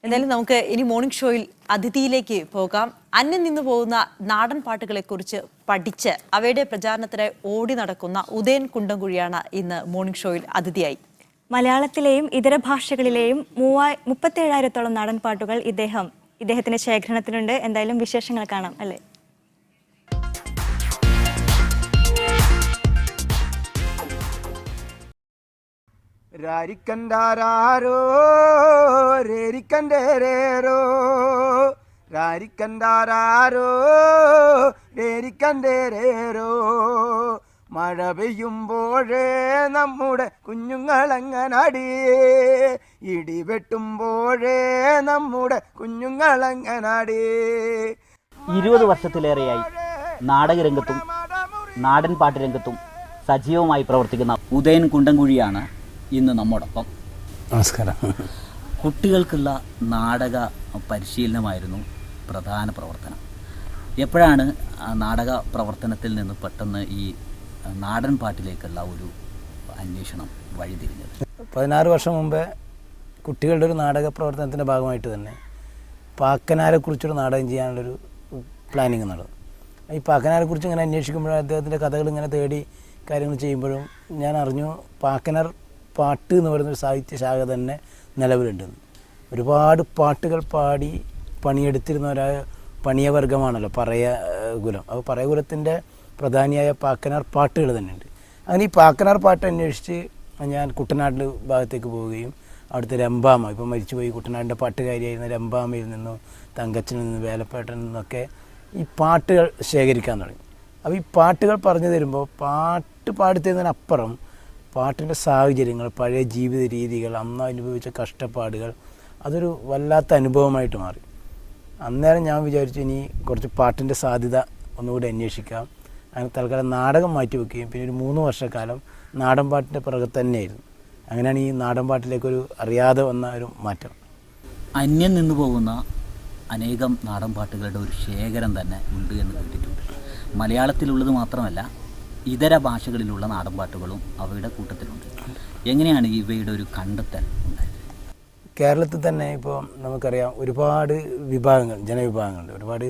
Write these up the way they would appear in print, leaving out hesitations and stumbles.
എന്തായാലും നമുക്ക് ഇനി മോർണിംഗ് ഷോയിൽ അതിഥിയിലേക്ക് പോകാം. അന്യം നിന്ന് പോകുന്ന നാടൻ പാട്ടുകളെക്കുറിച്ച് പഠിച്ച് അവയുടെ പ്രചാരണത്തിനായി ഓടി നടക്കുന്ന ഉദയൻ കുണ്ടംകുഴിയാണ് ഇന്ന് മോർണിംഗ് ഷോയിൽ അതിഥിയായി. മലയാളത്തിലെയും ഇതര ഭാഷകളിലെയും 37,000-ഓളം നാടൻ പാട്ടുകൾ ഇദ്ദേഹത്തിന്റെ ശേഖരണത്തിലുണ്ട്. എന്തായാലും വിശേഷങ്ങൾ കാണാം അല്ലേ? രാരിക്കണ്ടാരോ രേരിക്കണ്ടേരോ രാരിക്കണ്ടാരോ രേരിക്കണ്ടേരോ മഴ പെയ്യുമ്പോഴേ നമ്മുടെ കുഞ്ഞുങ്ങളങ്ങനാടി ഇടിവെട്ടുമ്പോഴേ നമ്മുടെ കുഞ്ഞുങ്ങളങ്ങനാടി. 20 വർഷത്തിലേറെയായി നാടകരംഗത്തും നാടൻ പാട്ടുരംഗത്തും സജീവമായി പ്രവർത്തിക്കുന്ന ഉദയൻ കുണ്ടംകുഴിയാണ് ഇന്ന് നമ്മോടൊപ്പം. നമസ്കാരം. കുട്ടികൾക്കുള്ള നാടക പരിശീലനമായിരുന്നു പ്രധാന പ്രവർത്തനം. എപ്പോഴാണ് നാടക പ്രവർത്തനത്തിൽ നിന്ന് പെട്ടെന്ന് ഈ നാടൻ പാട്ടിലേക്കുള്ള ഒരു അന്വേഷണം വഴിതിരിഞ്ഞത്? 16 വർഷം മുമ്പേ കുട്ടികളുടെ ഒരു നാടക പ്രവർത്തനത്തിൻ്റെ ഭാഗമായിട്ട് തന്നെ പാക്കനാരെക്കുറിച്ചൊരു നാടകം ചെയ്യാനുള്ളൊരു പ്ലാനിങ് നടന്നു. ഈ പാക്കനാരെക്കുറിച്ച് ഇങ്ങനെ അന്വേഷിക്കുമ്പോഴും അദ്ദേഹത്തിൻ്റെ കഥകൾ ഇങ്ങനെ തേടി കാര്യങ്ങൾ ചെയ്യുമ്പോഴും ഞാൻ അറിഞ്ഞു പാക്കനാർ പാട്ട് എന്ന് പറയുന്നൊരു സാഹിത്യശാഖ തന്നെ നിലവിലുണ്ടെന്ന്. ഒരുപാട് പാട്ടുകൾ പാടി പണിയെടുത്തിരുന്ന പണിയവർഗമാണല്ലോ പറയകുലം. അപ്പോൾ പറയകുലത്തിൻ്റെ പ്രധാനിയായ പാക്കനാർ പാട്ടുകൾ തന്നെയുണ്ട്. അങ്ങനെ ഈ പാക്കനാർ പാട്ട് അന്വേഷിച്ച് ഞാൻ കുട്ടനാട്ടിൽ ഭാഗത്തേക്ക് പോവുകയും അവിടുത്തെ രമ്പാമ, ഇപ്പോൾ മരിച്ചുപോയി കുട്ടനാടിൻ്റെ പാട്ടുകാരിയായിരുന്ന രമ്പാമയിൽ നിന്നും തങ്കച്ചനിൽ നിന്നും വേലപ്പേട്ടനിൽ നിന്നൊക്കെ ഈ പാട്ടുകൾ ശേഖരിക്കാൻ തുടങ്ങി. അപ്പോൾ ഈ പാട്ടുകൾ പറഞ്ഞു തരുമ്പോൾ പാട്ട് പാടിത്തരുന്നതിനപ്പുറം പാട്ടിൻ്റെ സാഹചര്യങ്ങൾ, പഴയ ജീവിത രീതികൾ, അന്ന് അനുഭവിച്ച കഷ്ടപ്പാടുകൾ, അതൊരു വല്ലാത്ത അനുഭവമായിട്ട് മാറി. അന്നേരം ഞാൻ വിചാരിച്ചു ഇനി കുറച്ച് പാട്ടിൻ്റെ സാധ്യത ഒന്നുകൂടി അന്വേഷിക്കാം. അങ്ങനെ തൽക്കാലം നാടകം മാറ്റിവെക്കുകയും പിന്നെ ഒരു 3 വർഷക്കാലം നാടൻ പാട്ടിൻ്റെ പിറകെ തന്നെയായിരുന്നു. അങ്ങനെയാണ് ഈ നാടൻ പാട്ടിലേക്കൊരു അറിയാതെ വന്ന ഒരു മാറ്റം. അന്യം നിന്നു പോകുന്ന അനേകം നാടൻ പാട്ടുകളുടെ ഒരു ശേഖരം തന്നെ ഉണ്ട് എന്ന് കേട്ടിട്ടുണ്ട്. മലയാളത്തിലുള്ളത് മാത്രമല്ല ഇതര ഭാഷകളിലുള്ള നാടൻ പാട്ടുകളും അവയുടെ കൂട്ടത്തിലുണ്ട്. എങ്ങനെയാണ് ഇവയുടെ ഒരു കണ്ടെത്തൽ ഉണ്ടായത്? കേരളത്തിൽ തന്നെ ഇപ്പോൾ നമുക്കറിയാം ഒരുപാട് വിഭാഗങ്ങൾ, ജനവിഭാഗങ്ങളുണ്ട്. ഒരുപാട്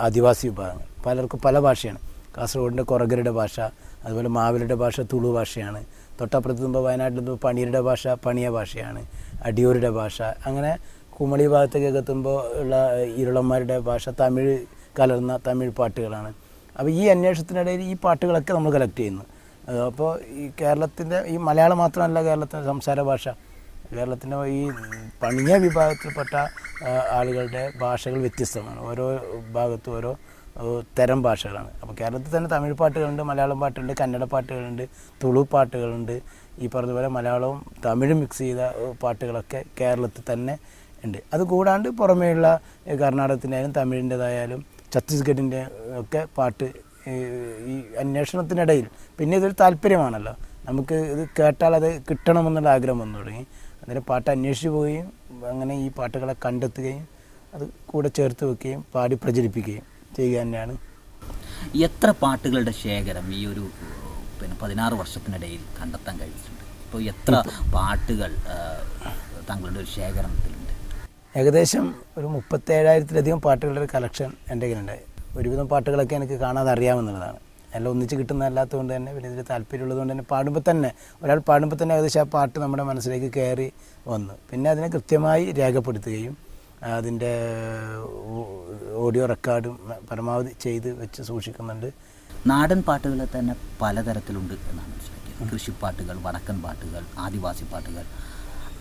ആദിവാസി വിഭാഗങ്ങൾ, പലർക്കും പല ഭാഷയാണ്. കാസർഗോഡിൻ്റെ കൊറഗരുടെ ഭാഷ, അതുപോലെ മാവിലരുടെ ഭാഷ തുളു ഭാഷയാണ്. തൊട്ടപ്പുറത്ത് നിന്നുമ്പോൾ വയനാട്ടിൽ പണിയരുടെ ഭാഷ പണിയ ഭാഷയാണ്, അടിയോരുടെ ഭാഷ. അങ്ങനെ കുമളി ഭാഗത്തേക്ക് എത്തുമ്പോൾ ഉള്ള ഇരുളന്മാരുടെ ഭാഷ തമിഴ് കലർന്ന തമിഴ് പാട്ടുകളാണ്. അപ്പോൾ ഈ അന്വേഷണത്തിനിടയിൽ ഈ പാട്ടുകളൊക്കെ നമ്മൾ കളക്ട് ചെയ്യുന്നു. അപ്പോൾ ഈ കേരളത്തിൻ്റെ ഈ മലയാളം മാത്രമല്ല കേരളത്തിൻ്റെ സംസാര ഭാഷ. കേരളത്തിൻ്റെ ഈ പണിയ വിഭാഗത്തിൽപ്പെട്ട ആളുകളുടെ ഭാഷകൾ വ്യത്യസ്തമാണ്. ഓരോ ഭാഗത്തും ഓരോ തരം ഭാഷകളാണ്. അപ്പോൾ കേരളത്തിൽ തന്നെ തമിഴ് പാട്ടുകളുണ്ട്, മലയാളം പാട്ടുകളുണ്ട്, കന്നഡ പാട്ടുകളുണ്ട്, തുളു പാട്ടുകളുണ്ട്. ഈ പറഞ്ഞതുപോലെ മലയാളവും തമിഴും മിക്സ് ചെയ്ത പാട്ടുകളൊക്കെ കേരളത്തിൽ തന്നെ ഉണ്ട്. അതുകൂടാണ്ട് പുറമേയുള്ള കർണാടകത്തിൻ്റെയായാലും തമിഴിൻ്റേതായാലും ഛത്തീസ്ഗഡിൻ്റെ ഒക്കെ പാട്ട് ഈ അന്വേഷണത്തിനിടയിൽ പിന്നെ ഇതൊരു താല്പര്യമാണല്ലോ, നമുക്ക് ഇത് കേട്ടാൽ അത് കിട്ടണമെന്നുള്ള ആഗ്രഹം വന്നു തുടങ്ങി. അന്നേരം പാട്ട് അന്വേഷിച്ച് പോവുകയും അങ്ങനെ ഈ പാട്ടുകളെ കണ്ടെത്തുകയും അത് കൂടെ ചേർത്ത് വെക്കുകയും പാടി പ്രചരിപ്പിക്കുകയും ചെയ്യുക തന്നെയാണ്. എത്ര പാട്ടുകളുടെ ശേഖരം ഈ ഒരു 16 വർഷത്തിനിടയിൽ കണ്ടെത്താൻ കഴിഞ്ഞിട്ടുണ്ട്? ഇപ്പോൾ എത്ര പാട്ടുകൾ താങ്കളുടെ ഒരു ശേഖരണത്തിലുണ്ട്? ഏകദേശം ഒരു 37,000-ലധികം പാട്ടുകളുടെ ഒരു കളക്ഷൻ എൻ്റെ കയ്യിലുണ്ടായി. ഒരുവിധം പാട്ടുകളൊക്കെ എനിക്ക് കാണാതെ അറിയാമെന്നുള്ളതാണ്. എല്ലാം ഒന്നിച്ച് കിട്ടുന്നതല്ലാത്തതുകൊണ്ട് തന്നെ പിന്നെ ഇതിൽ താല്പര്യമുള്ളതുകൊണ്ട് തന്നെ ഒരാൾ പാടുമ്പോൾ തന്നെ ഏകദേശം ആ പാട്ട് നമ്മുടെ മനസ്സിലേക്ക് കയറി വന്നു. പിന്നെ അതിനെ കൃത്യമായി രേഖപ്പെടുത്തുകയും അതിൻ്റെ ഓഡിയോ റെക്കോർഡും പരമാവധി ചെയ്ത് വെച്ച് സൂക്ഷിക്കുന്നുണ്ട്. നാടൻ പാട്ടുകൾ തന്നെ പലതരത്തിലുണ്ട് എന്നാണ് മനസ്സിലാക്കിയത്. കൃഷിപ്പാട്ടുകൾ, വടക്കൻ പാട്ടുകൾ, ആദിവാസി പാട്ടുകൾ,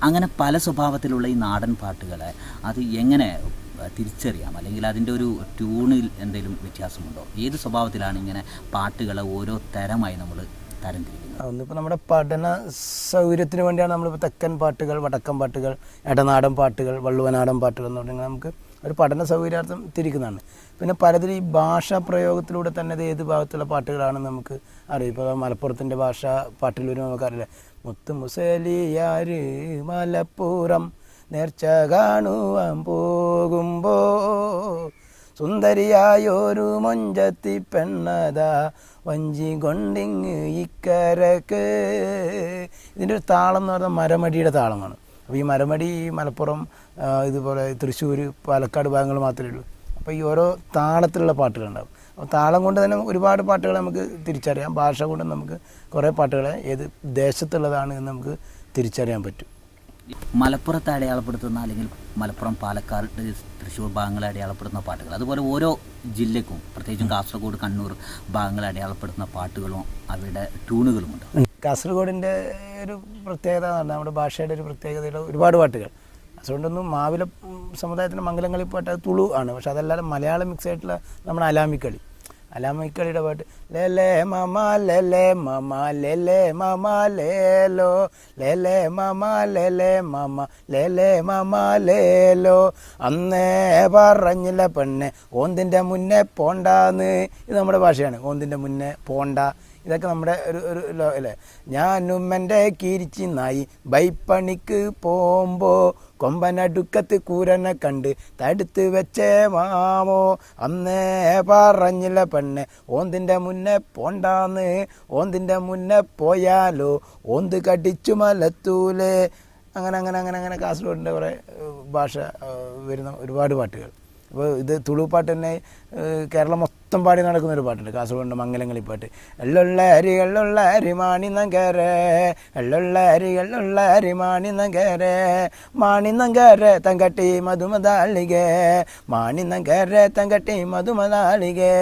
അങ്ങനെ പല സ്വഭാവത്തിലുള്ള ഈ നാടൻ പാട്ടുകളെ അത് എങ്ങനെ തിരിച്ചറിയാം? അല്ലെങ്കിൽ അതിൻ്റെ ഒരു ട്യൂണിൽ എന്തെങ്കിലും വ്യത്യാസമുണ്ടോ? ഏത് സ്വഭാവത്തിലാണ് ഇങ്ങനെ പാട്ടുകളെ ഓരോ തരമായി നമ്മൾ തരംതിരിക്കുന്നത്? ഒന്നിപ്പോൾ നമ്മുടെ പഠന സൗകര്യത്തിന് വേണ്ടിയാണ് നമ്മളിപ്പോൾ തെക്കൻ പാട്ടുകൾ, വടക്കൻ പാട്ടുകൾ, ഇടനാടൻ പാട്ടുകൾ, വള്ളുവനാടൻ പാട്ടുകൾ എന്ന് പറഞ്ഞാൽ നമുക്ക് ഒരു പഠന സൗകര്യാർത്ഥം തിരിക്കുന്നതാണ്. പിന്നെ പലതിലും ഈ ഭാഷാ പ്രയോഗത്തിലൂടെ തന്നെ ഇത് ഏത് ഭാഗത്തുള്ള പാട്ടുകളാണെന്ന് നമുക്ക് അറിയാം. ഇപ്പോൾ മലപ്പുറത്തിൻ്റെ ഭാഷ പാട്ടിൽ വരുമ്പോൾ നമുക്കറിയില്ല. മുത്ത് മുസലിയാര് മലപ്പുറം നേർച്ച കാണുവാൻ പോകുമ്പോ സുന്ദരിയായൊരു മൊഞ്ചത്തി പെണ്ണതാ വഞ്ചി കൊണ്ടിങ് ഇക്കരക്ക്. ഇതിൻ്റെ ഒരു താളം എന്ന് പറഞ്ഞാൽ മരമടിയുടെ താളമാണ്. അപ്പോൾ ഈ മരമടി ഈ മലപ്പുറം ഇതുപോലെ തൃശ്ശൂർ പാലക്കാട് ഭാഗങ്ങൾ മാത്രമേ ഉള്ളൂ. അപ്പോൾ ഈ ഓരോ താളത്തിലുള്ള പാട്ടുകളുണ്ടാകും. അപ്പോൾ താളം കൊണ്ട് തന്നെ ഒരുപാട് പാട്ടുകൾ നമുക്ക് തിരിച്ചറിയാം. ഭാഷ കൊണ്ട് നമുക്ക് കുറേ പാട്ടുകളെ ഏത് ദേശത്തുള്ളതാണ് എന്ന് നമുക്ക് തിരിച്ചറിയാൻ പറ്റും. മലപ്പുറത്തെ അടയാളപ്പെടുത്തുന്ന അല്ലെങ്കിൽ മലപ്പുറം, പാലക്കാട്, തൃശ്ശൂർ ഭാഗങ്ങളെ അടയാളപ്പെടുത്തുന്ന പാട്ടുകൾ, അതുപോലെ ഓരോ ജില്ലക്കും പ്രത്യേകിച്ചും കാസർഗോഡ്, കണ്ണൂർ ഭാഗങ്ങളെ അടയാളപ്പെടുത്തുന്ന പാട്ടുകളും അവയുടെ ട്യൂണുകളുമുണ്ട്. കാസർഗോഡിൻ്റെ ഒരു പ്രത്യേകത എന്ന് പറഞ്ഞാൽ നമ്മുടെ ഭാഷയുടെ ഒരു പ്രത്യേകതയുള്ള ഒരുപാട് പാട്ടുകൾ. കാസർഗോഡൊന്നും മാവില സമുദായത്തിൻ്റെ മംഗലങ്ങളി പാട്ട് അത് തുളു ആണ്. പക്ഷെ അതല്ലാതെ മലയാളം മിക്സ് ആയിട്ടുള്ള നമ്മുടെ അലാമിക്കളിയുടെ പാട്ട് ലേലേ മാമ ലേലേ മാമ ലേലേ മാമ ലേലോ ലേലേ മാമ ലേലേ മാമ ലേലേ മാമ ലേലോ അന്നേ പറഞ്ഞില്ല പെണ്ണെ ഓന്തിൻ്റെ മുന്നേ പോണ്ടാന്ന്. ഇത് നമ്മുടെ ഭാഷയാണ്. ഓന്തിൻ്റെ മുന്നേ പോണ്ട, ഇതൊക്കെ നമ്മുടെ ഒരു അല്ലേ. ഞാനും എൻ്റെ കീരിച്ചി നായി ബൈപ്പണിക്ക് പോകുമ്പോൾ കൊമ്പനടുക്കത്ത് കൂരനെ കണ്ട് തടുത്ത് വെച്ചേ മാമോ അന്നേ പറഞ്ഞില്ല പെണ്ണെ ഓന്തിൻ്റെ മുന്നേ പോണ്ടാന്ന്. ഓന്തിൻ്റെ മുന്നേ പോയാലോ ഓന്ത് കടിച്ചു മലത്തൂലേ. അങ്ങനെ കാസർഗോഡിൻ്റെ കുറേ ഭാഷ വരുന്ന ഒരുപാട് പാട്ടുകൾ. അപ്പോൾ ഇത് തുളു പാട്ട് തന്നെ കേരളം മൊത്തം പാടി നടക്കുന്നൊരു പാട്ടുണ്ട്, കാസർഗോഡിൻ്റെ മംഗലങ്ങളി പാട്ട്. എള്ളുള്ളരി മാണി നങ്കരെ എള്ളുള്ളരി മാണി നങ്കരെ തങ്കട്ടി മധുമതാളികെ മാണി നങ്കരെ തങ്കട്ടി മധുമതാളികെ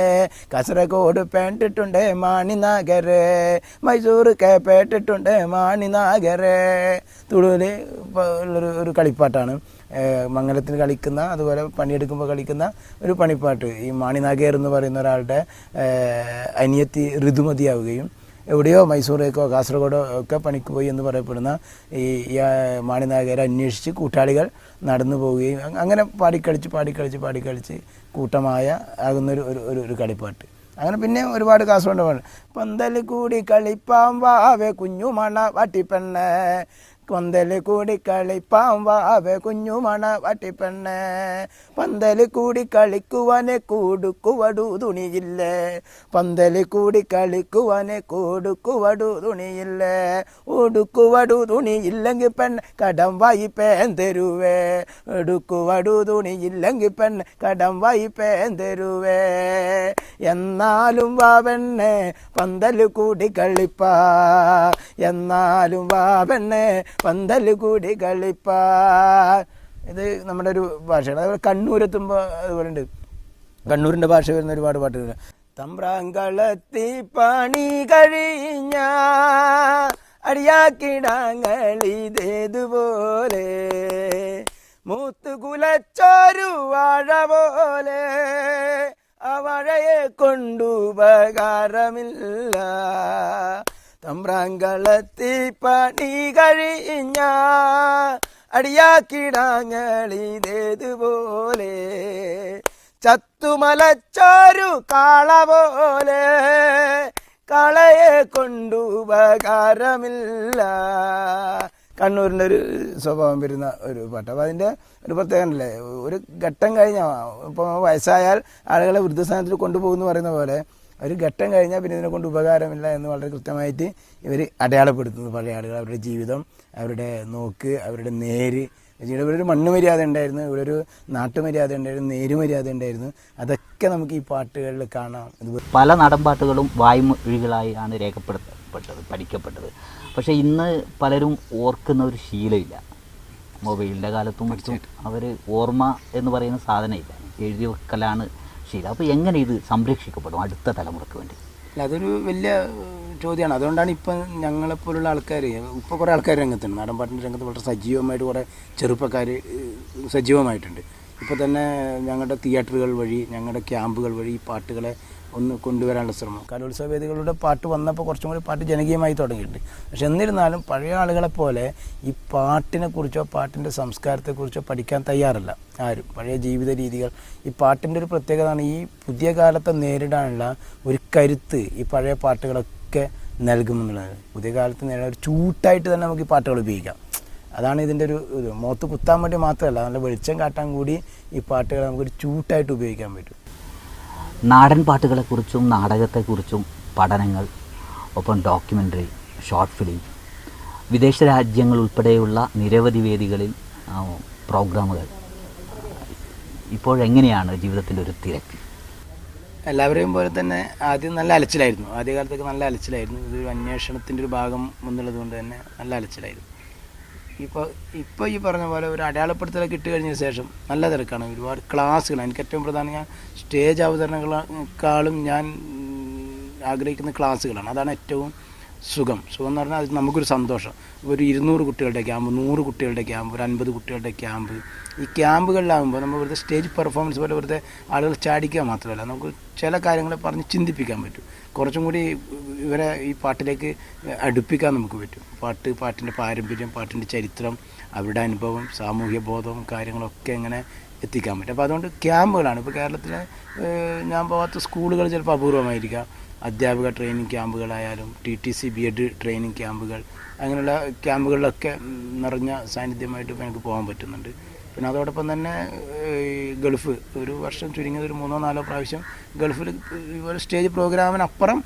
കാസർഗോഡ് പേട്ടിട്ടുണ്ട് മാണി നാഗരെ മൈസൂർ പേട്ടിട്ടുണ്ട് മാണി നാഗരെ. തുളുവിൽ ഒരു കളിപ്പാട്ടാണ്. മംഗലത്തിന് കളിക്കുന്ന, അതുപോലെ പണിയെടുക്കുമ്പോൾ കളിക്കുന്ന ഒരു പണിപ്പാട്ട്. ഈ മാണിനാഗേർ എന്ന് പറയുന്ന ഒരാളുടെ അനിയത്തി ഋതുമതിയാവുകയും എവിടെയോ മൈസൂരേക്കോ കാസർഗോഡോ ഒക്കെ പണിക്ക് പോയി എന്ന് പറയപ്പെടുന്ന ഈ മാണിനാഗേരെ അന്വേഷിച്ച് കൂട്ടാളികൾ നടന്നു പോവുകയും അങ്ങനെ പാടിക്കളിച്ച് കൂട്ടമായ ആകുന്നൊരു ഒരു കളിപ്പാട്ട്. അങ്ങനെ പിന്നെ ഒരുപാട് കാസർഗോഡ് പാട്ട്. പന്തൽ കൂടി കളിപ്പാം വാവേ കുഞ്ഞുമണ വാട്ടിപ്പെണ്ണേ പന്തൽ കൂടി കളിപ്പാം വാവേ കുഞ്ഞുമണ വാട്ടിപ്പെണ്ണേ പന്തൽ കൂടി കളിക്കുവാനെ കൂടുക്കുവടു തുണിയില്ലേ പന്തൽ കൂടി കളിക്കുവാനെ കൂടുക്കുവടു തുണിയില്ലേ ഉടുക്കുവടു തുണിയില്ലെങ്കിൽ പെണ്ണ് കടം വായിപ്പേൻ തരുവേ എടുക്കുവടു തുണിയില്ലെങ്കിൽ പെണ്ണ് കടം വായിപ്പേൻ തരുവേ എന്നാലും വാ പെണ്ണെ പന്തൽ കൂടി കളിപ്പാ എന്നാലും വാ പെണ്ണെ പന്തൽ കൂടി കളിപ്പാ. ഇത് നമ്മുടെ ഒരു ഭാഷയാണ്. അതുപോലെ കണ്ണൂരെത്തുമ്പോൾ അതുപോലെ ഉണ്ട്. കണ്ണൂരിൻ്റെ ഭാഷ വരുന്ന ഒരുപാട് പാട്ടുകൾ. തമ്പ്രാങ്കളത്തി പണി കഴിഞ്ഞ അടിയാക്കിടാങ്ങളിതേതുപോലെ മൂത്തുകുലച്ചൊരു വാഴ പോലെ ആ വാഴയെ കൊണ്ടുപകാരമില്ല തമ്പ്രാങ്കളത്തി പണി കഴിഞ്ഞ അടിയാക്കിടാങ്ങളിതേതുപോലെ ചത്തുമലച്ചൊരു കാള പോലെ കളയെ കൊണ്ടുപകാരമില്ല. കണ്ണൂരിൻ്റെ ഒരു സ്വഭാവം വരുന്ന ഒരു പാട്ട്. അപ്പോൾ അതിൻ്റെ ഒരു പ്രത്യേകത അല്ലേ, ഒരു ഘട്ടം കഴിഞ്ഞാൽ ഇപ്പോൾ വയസ്സായാൽ ആളുകളെ വൃദ്ധസ്ഥാനത്തിൽ കൊണ്ടുപോകുമെന്ന് പറയുന്ന പോലെ ഒരു ഘട്ടം കഴിഞ്ഞാൽ പിന്നെ ഇതിനെ കൊണ്ട് ഉപകാരമില്ല എന്ന് വളരെ കൃത്യമായിട്ട് ഇവർ അടയാളപ്പെടുത്തുന്നു. പഴയ ആളുകൾ അവരുടെ ജീവിതം, അവരുടെ നോക്ക്, അവരുടെ നേര്. ഇവിടെ ഒരു മണ്ണ് മര്യാദ ഉണ്ടായിരുന്നു, ഇവിടെ ഒരു നാട്ടുമര്യാദ ഉണ്ടായിരുന്നു, നേരുമര്യാദ ഉണ്ടായിരുന്നു. അതൊക്കെ നമുക്ക് ഈ പാട്ടുകളിൽ കാണാം. പല നാടൻപാട്ടുകളും വായ്മൊഴികളായാണ് രേഖപ്പെടുത്തപ്പെട്ടത്, പഠിക്കപ്പെട്ടത്. പക്ഷേ ഇന്ന് പലരും ഓർക്കുന്ന ഒരു ശീലമില്ല. മൊബൈലിൻ്റെ കാലത്തും മറ്റും അവർ ഓർമ്മ എന്ന് പറയുന്ന സാധനമില്ല, എഴുതി വെക്കലാണ് ശീലം. അപ്പോൾ എങ്ങനെ ഇത് സംരക്ഷിക്കപ്പെടും അടുത്ത തലമുറയ്ക്ക് വേണ്ടി? അതൊരു വലിയ ചോദ്യമാണ്. അതുകൊണ്ടാണ് ഇപ്പം ഞങ്ങളെപ്പോലുള്ള ആൾക്കാർ, ഇപ്പോൾ കുറേ ആൾക്കാർ രംഗത്തുണ്ട്, നാടൻപാട്ടിൻ്റെ രംഗത്ത് വളരെ സജീവമായിട്ട് കുറേ ചെറുപ്പക്കാർ സജീവമായിട്ടുണ്ട്. ഇപ്പോൾ തന്നെ ഞങ്ങളുടെ തിയേറ്ററുകൾ വഴി, ഞങ്ങളുടെ ക്യാമ്പുകൾ വഴി ഈ പാട്ടുകളെ ഒന്ന് കൊണ്ടുവരാനുള്ള ശ്രമം. കലോത്സവ വേദികളുടെ പാട്ട് വന്നപ്പോൾ കുറച്ചും കൂടി പാട്ട് ജനകീയമായി തുടങ്ങിയിട്ടുണ്ട്. പക്ഷെ എന്നിരുന്നാലും പഴയ ആളുകളെപ്പോലെ ഈ പാട്ടിനെക്കുറിച്ചോ പാട്ടിൻ്റെ സംസ്കാരത്തെക്കുറിച്ചോ പഠിക്കാൻ തയ്യാറല്ല ആരും. പഴയ ജീവിത രീതികൾ, ഈ പാട്ടിൻ്റെ ഒരു പ്രത്യേകതയാണ് ഈ പുതിയ കാലത്തെ നേരിടാനുള്ള ഒരു കരുത്ത് ഈ പഴയ പാട്ടുകളൊക്കെ നൽകുമെന്നുള്ളത്. പുതിയ കാലത്ത് നേരിടാൻ ഒരു ചൂട്ടായിട്ട് തന്നെ നമുക്ക് ഈ പാട്ടുകൾ ഉപയോഗിക്കാം. അതാണ് ഇതിൻ്റെ ഒരു ഇത്. മുഖത്ത് കുത്താൻ വേണ്ടി മാത്രമല്ല, നല്ല വെളിച്ചം കാട്ടാൻ കൂടി ഈ പാട്ടുകൾ നമുക്കൊരു ചൂട്ടായിട്ട് ഉപയോഗിക്കാൻ പറ്റും. നാടൻ പാട്ടുകളെക്കുറിച്ചും നാടകത്തെക്കുറിച്ചും പഠനങ്ങൾ, ഒപ്പം ഡോക്യുമെൻ്ററി, ഷോർട്ട് ഫിലിം, വിദേശ രാജ്യങ്ങൾ ഉൾപ്പെടെയുള്ള നിരവധി വേദികളിൽ പ്രോഗ്രാമുകൾ. ഇപ്പോഴെങ്ങനെയാണ് ജീവിതത്തിൻ്റെ ഒരു തിരക്ക്? എല്ലാവരെയും പോലെ തന്നെ ആദ്യം നല്ല അലച്ചിലായിരുന്നു. ആദ്യകാലത്തൊക്കെ നല്ല അലച്ചിലായിരുന്നു. ഇതൊരു അന്വേഷണത്തിൻ്റെ ഒരു ഭാഗം എന്നുള്ളത് കൊണ്ട് തന്നെ നല്ല അലച്ചിലായിരുന്നു. ഇപ്പോൾ ഈ പറഞ്ഞ പോലെ ഒരു അടയാളപ്പെടുത്തലൊക്കെ ഇട്ട് കഴിഞ്ഞ ശേഷം നല്ല തിരക്കാണ്. ഒരുപാട് ക്ലാസ്സുകൾ. എനിക്ക് ഏറ്റവും പ്രധാനം, ഞാൻ സ്റ്റേജ് അവതരണങ്ങളെക്കാളും ഞാൻ ആഗ്രഹിക്കുന്ന ക്ലാസ്സുകളാണ്. അതാണ് ഏറ്റവും സുഖം എന്ന് പറഞ്ഞാൽ അത് നമുക്കൊരു സന്തോഷം. ഒരു 200 കുട്ടികളുടെ ക്യാമ്പ്, 100 കുട്ടികളുടെ ക്യാമ്പ്, ഒരു 50 കുട്ടികളുടെ ക്യാമ്പ്. ഈ ക്യാമ്പുകളിലാകുമ്പോൾ നമ്മൾ വെറുതെ സ്റ്റേജ് പെർഫോമൻസ് പോലെ വെറുതെ ആളുകൾ ചാടിക്കുക മാത്രമല്ല, നമുക്ക് ചില കാര്യങ്ങളെ പറഞ്ഞ് ചിന്തിപ്പിക്കാൻ പറ്റും. കുറച്ചും കൂടി ഇവരെ ഈ പാട്ടിലേക്ക് അടുപ്പിക്കാൻ നമുക്ക് പറ്റും. പാട്ടിൻ്റെ പാരമ്പര്യം, പാട്ടിൻ്റെ ചരിത്രം, അവരുടെ അനുഭവം, സാമൂഹ്യ ബോധവും കാര്യങ്ങളൊക്കെ എങ്ങനെ എത്തിക്കാൻ പറ്റും. അപ്പോൾ അതുകൊണ്ട് ക്യാമ്പുകളാണ്. ഇപ്പോൾ കേരളത്തിലെ ഞാൻ പോകാത്ത സ്കൂളുകൾ ചിലപ്പോൾ അപൂർവമായിരിക്കാം. അധ്യാപക ട്രെയിനിങ് ക്യാമ്പുകളായാലും TTC B.Ed ട്രെയിനിങ് ക്യാമ്പുകൾ, അങ്ങനെയുള്ള ക്യാമ്പുകളിലൊക്കെ നിറഞ്ഞ സാന്നിധ്യമായിട്ട് ഇപ്പോൾ എനിക്ക് പോകാൻ പറ്റുന്നുണ്ട്. പിന്നെ അതോടൊപ്പം തന്നെ ഗൾഫ്, ഒരു വർഷം ചുരുങ്ങിയത് ഒരു 3-4 പ്രാവശ്യം ഗൾഫിൽ ഒരു സ്റ്റേജ് പ്രോഗ്രാമിനപ്പുറം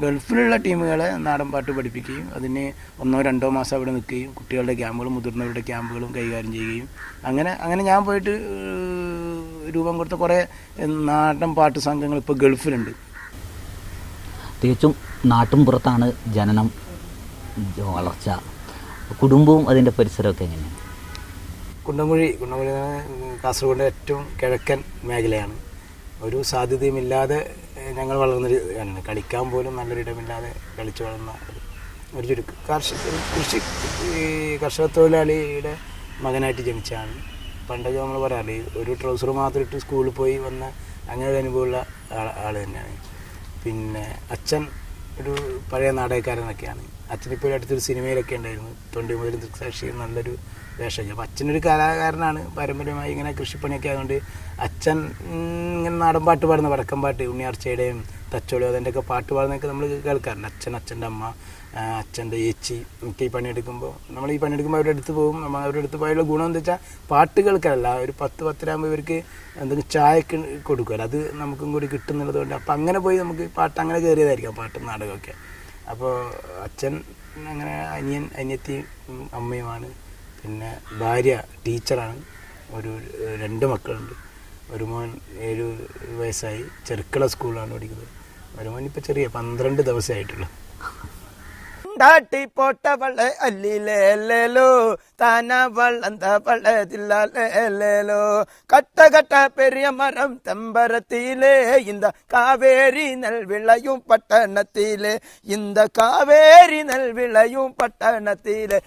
ഗൾഫിലുള്ള ടീമുകളെ നാടൻ പാട്ട് പഠിപ്പിക്കുകയും അതിന് 1-2 മാസം അവിടെ നിൽക്കുകയും കുട്ടികളുടെ ക്യാമ്പുകളും മുതിർന്നവരുടെ ക്യാമ്പുകളും കൈകാര്യം ചെയ്യുകയും അങ്ങനെ ഞാൻ പോയിട്ട് രൂപം കൊടുത്ത കുറേ നാടൻ പാട്ട് സംഘങ്ങൾ ഇപ്പോൾ ഗൾഫിലുണ്ട്. തികച്ചും നാട്ടുംപുറത്താണ് ജനനം, വളർച്ച. കുടുംബവും അതിൻ്റെ പരിസരമൊക്കെ എങ്ങനെയാണ്? കുണ്ടംകുഴി കാസർഗോഡിൻ്റെ ഏറ്റവും കിഴക്കൻ മേഖലയാണ്. ഒരു സാധ്യതയുമില്ലാതെ ഞങ്ങൾ വളർന്നൊരു ആണ്. കളിക്കാൻ പോലും നല്ലൊരിടമില്ലാതെ കളിച്ചു വളർന്ന ഒരു ചുരുക്ക് കർഷക തൊഴിലാളിയുടെ മകനായിട്ട് ജനിച്ചാണ്. പണ്ടൊക്കെ നമ്മൾ പറയാറില്ലേ, ഒരു ട്രൗസർ മാത്രം ഇട്ട് സ്കൂളിൽ പോയി വന്ന അങ്ങനെ ഒരു അനുഭവമുള്ള ആൾ തന്നെയാണ്. പിന്നെ അച്ഛൻ ഒരു പഴയ നാടകക്കാരനൊക്കെയാണ്. അച്ഛനിപ്പോൾ അടുത്തൊരു സിനിമയിലൊക്കെ ഉണ്ടായിരുന്നു, 90 മുതൽ ദൃക്സാക്ഷി, നല്ലൊരു വേഷം. അപ്പോൾ അച്ഛനൊരു കലാകാരനാണ്. പാരമ്പര്യമായി ഇങ്ങനെ കൃഷിപ്പണിയൊക്കെ ആയതുകൊണ്ട് അച്ഛൻ ഇങ്ങനെ നാടൻ പാട്ട് പാടുന്ന, വടക്കം പാട്ട്, ഉണ്ണിയാർച്ചയുടെയും തച്ചോളിയോ അതിൻ്റെയൊക്കെ പാട്ട് പാടുന്നതൊക്കെ നമ്മൾ കേൾക്കാറുണ്ട്. അച്ഛൻ്റെ അമ്മ, അച്ഛൻ്റെ ചേച്ചി ഒക്കെ ഈ പണിയെടുക്കുമ്പോൾ അവരുടെ അടുത്ത് പോകും. നമ്മൾ അവരുടെ അടുത്ത് പോയുള്ള ഗുണം എന്താ വെച്ചാൽ പാട്ട് കേൾക്കാനല്ല, ഒരു 10-10 ഇവർക്ക് എന്തെങ്കിലും ചായക്ക് കൊടുക്കുമല്ലോ, അത് നമുക്കും കൂടി കിട്ടുന്നുള്ളത് കൊണ്ട് അപ്പോൾ അങ്ങനെ പോയി നമുക്ക് പാട്ട് അങ്ങനെ കയറിയതായിരിക്കാം, പാട്ടും നാടകമൊക്കെ. അപ്പോൾ അച്ഛൻ അങ്ങനെ അനിയത്തി അമ്മയുമാണ്. പിന്നെ ഭാര്യ ടീച്ചറാണ്. 2 മക്കളുണ്ട്. ഒരു മോൻ 7 വയസ്സായി, ചെറുക്കള സ്കൂളിലാണ് പഠിക്കുന്നത്. ഒരു മോൻ ഇപ്പോൾ ചെറിയ 12 ദിവസമായിട്ടുള്ളൂ. ാട്ടി പോട്ടവളെ അല്ലിലേലോ താന വളന്ത വളതില്ലോ കട്ട പെരിയ മരം തെമ്പരത്തിലെ இந்த காவேரி நெல் விளையும் பட்டணத்திலே இந்த காவேரி நெல் விளையும் பட்டணத்திலே